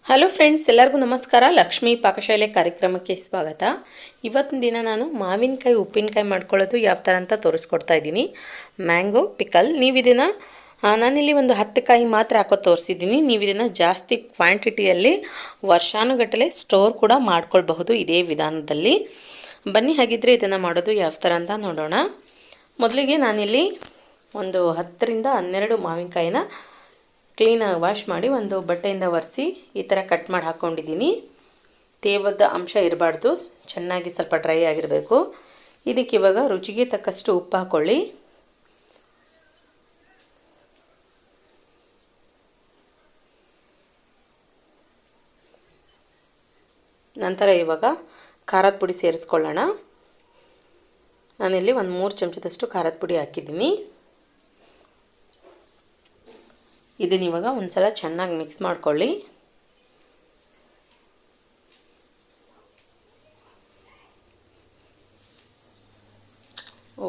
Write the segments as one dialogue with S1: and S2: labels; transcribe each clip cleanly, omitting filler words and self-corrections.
S1: Hello friends, ಎಲ್ಲರಿಗೂ ನಮಸ್ಕಾರ. ಲಕ್ಷ್ಮೀ ಪಾಕಶಾಲೆ ಕಾರ್ಯಕ್ರಮಕ್ಕೆ ಸ್ವಾಗತ. ಇವತ್ತಿನ ದಿನ ನಾನು ಮಾವಿನಕಾಯಿ ಉಪ್ಪಿನಕಾಯಿ ಮಾಡ್ಕೊಳ್ಳೋದು ಯಾವ ಥರ ಅಂತ ತೋರಿಸ್ಕೊಡ್ತಾ ಇದ್ದೀನಿ. Mango pickle. ನೀವು ಇದನ್ನು ನಾನಿಲ್ಲಿ ಒಂದು 10 ಕಾಯಿ ಮಾತ್ರ ಹಾಕೋ ತೋರಿಸಿದ್ದೀನಿ. ನೀವು ಇದನ್ನು ಜಾಸ್ತಿ ಕ್ವಾಂಟಿಟಿಯಲ್ಲಿ ವರ್ಷಾನುಗಟ್ಟಲೆ ಸ್ಟೋರ್ ಕೂಡ ಮಾಡ್ಕೊಳ್ಬಹುದು ಇದೇ ವಿಧಾನದಲ್ಲಿ. ಬನ್ನಿ ಹಾಗಿದ್ರೆ ಇದನ್ನು ಮಾಡೋದು ಯಾವ ಥರ ಅಂತ ನೋಡೋಣ. ಮೊದಲಿಗೆ ನಾನಿಲ್ಲಿ ಒಂದು 10 ರಿಂದ 12 ಮಾವಿನಕಾಯಿನ ಕ್ಲೀನಾಗಿ ವಾಶ್ ಮಾಡಿ ಒಂದು ಬಟ್ಟೆಯಿಂದ ಒರೆಸಿ ಈ ಥರ ಕಟ್ ಮಾಡಿ ಹಾಕ್ಕೊಂಡಿದ್ದೀನಿ. ತೇವದ ಅಂಶ ಇರಬಾರ್ದು, ಚೆನ್ನಾಗಿ ಸ್ವಲ್ಪ ಡ್ರೈ ಆಗಿರಬೇಕು. ಇದಕ್ಕೆ ಇವಾಗ ರುಚಿಗೆ ತಕ್ಕಷ್ಟು ಉಪ್ಪು ಹಾಕ್ಕೊಳ್ಳಿ. ನಂತರ ಇವಾಗ ಖಾರದ ಪುಡಿ ಸೇರಿಸ್ಕೊಳ್ಳೋಣ. ನಾನಿಲ್ಲಿ ಒಂದು 3 ಚಮಚದಷ್ಟು ಖಾರದ ಪುಡಿ ಹಾಕಿದ್ದೀನಿ. ಇದನ್ನ ಇವಾಗ ಒಂದು ಸಲ ಚೆನ್ನಾಗಿ ಮಿಕ್ಸ್ ಮಾಡ್ಕೊಳ್ಳಿ.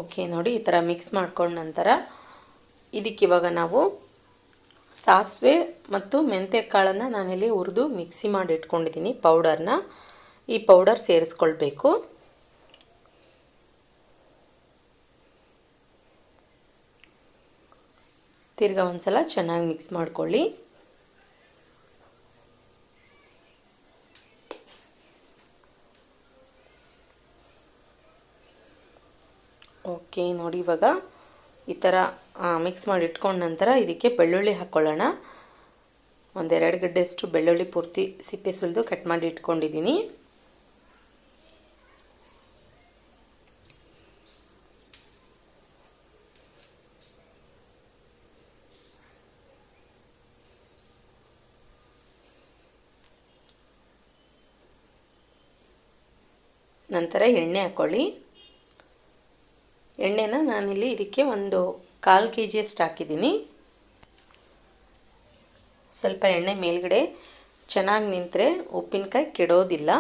S1: ಓಕೆ, ನೋಡಿ ಈ ಥರ ಮಿಕ್ಸ್ ಮಾಡ್ಕೊಂಡ ನಂತರ ಇದಕ್ಕೆ ಇವಾಗ ನಾವು ಸಾಸಿವೆ ಮತ್ತು ಮೆಂತ್ಯ ಕಾಳನ್ನು ನಾನಿಲ್ಲಿ ಹುರಿದು ಮಿಕ್ಸಿ ಮಾಡಿ ಇಟ್ಕೊಂಡಿದ್ದೀನಿ ಪೌಡರ್ನ. ಈ ಪೌಡರ್ ಸೇರಿಸ್ಕೊಳ್ಬೇಕು. ತಿರ್ಗಾ ಒಂದು ಸಲ ಚೆನ್ನಾಗಿ ಮಿಕ್ಸ್ ಮಾಡ್ಕೊಳ್ಳಿ. ಓಕೆ, ನೋಡಿ ಇವಾಗ ಈ ಥರ ಮಿಕ್ಸ್ ಮಾಡಿ ಇಟ್ಕೊಂಡ ನಂತರ ಇದಕ್ಕೆ ಬೆಳ್ಳುಳ್ಳಿ ಹಾಕ್ಕೊಳ್ಳೋಣ. ಒಂದು 2 ಗಡ್ಡೆಯಷ್ಟು ಬೆಳ್ಳುಳ್ಳಿ ಪೂರ್ತಿ ಸಿಪ್ಪೆ ಸುಲಿದು ಕಟ್ ಮಾಡಿ ಇಟ್ಕೊಂಡಿದ್ದೀನಿ. ನಂತರ ಎಣ್ಣೆ ಹಾಕ್ಕೊಳ್ಳಿ. ಎಣ್ಣೆನ ನಾನಿಲ್ಲಿ ಇದಕ್ಕೆ ಒಂದು 1/4 kg ಹಾಕಿದ್ದೀನಿ. ಸ್ವಲ್ಪ ಎಣ್ಣೆ ಮೇಲ್ಗಡೆ ಚೆನ್ನಾಗಿ ನಿಂತರೆ ಉಪ್ಪಿನಕಾಯಿ ಕೆಡೋದಿಲ್ಲ.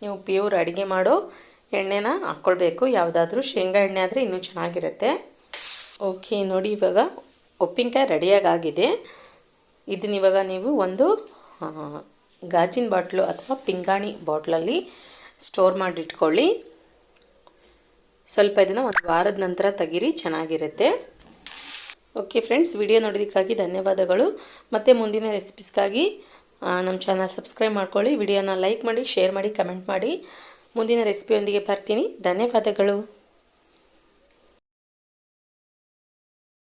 S1: ನೀವು ಪ್ಯೂರ್ ಅಡುಗೆ ಮಾಡೋ ಎಣ್ಣೆನ ಹಾಕ್ಕೊಳ್ಬೇಕು. ಯಾವುದಾದ್ರೂ ಶೇಂಗಾ ಎಣ್ಣೆ ಆದರೆ ಇನ್ನೂ ಚೆನ್ನಾಗಿರುತ್ತೆ. ಓಕೆ, ನೋಡಿ ಇವಾಗ ಉಪ್ಪಿನಕಾಯಿ ರೆಡಿಯಾಗಿದೆ. ಇದನ್ನ ಇವಾಗ ನೀವು ಒಂದು ಗಾಜಿನ ಬಾಟ್ಲು ಅಥವಾ ಪಿಂಗಾಣಿ ಬಾಟ್ಲಲ್ಲಿ ಸ್ಟೋರ್ ಮಾಡಿ ಇಟ್ಕೊಳ್ಳಿ. ಸ್ವಲ್ಪ ಇದನ್ನು ಒಂದು ವಾರದ ನಂತರ ತೆಗೀರಿ, ಚೆನ್ನಾಗಿರುತ್ತೆ. ಓಕೆ ಫ್ರೆಂಡ್ಸ್, ವಿಡಿಯೋ ನೋಡೋದಕ್ಕಾಗಿ ಧನ್ಯವಾದಗಳು. ಮತ್ತು ಮುಂದಿನ ರೆಸಿಪೀಸ್ಗಾಗಿ ನಮ್ಮ ಚಾನಲ್ ಸಬ್ಸ್ಕ್ರೈಬ್ ಮಾಡ್ಕೊಳ್ಳಿ. ವಿಡಿಯೋನ ಲೈಕ್ ಮಾಡಿ, ಶೇರ್ ಮಾಡಿ, ಕಮೆಂಟ್ ಮಾಡಿ. ಮುಂದಿನ ರೆಸಿಪಿಯೊಂದಿಗೆ ಬರ್ತೀನಿ. ಧನ್ಯವಾದಗಳು.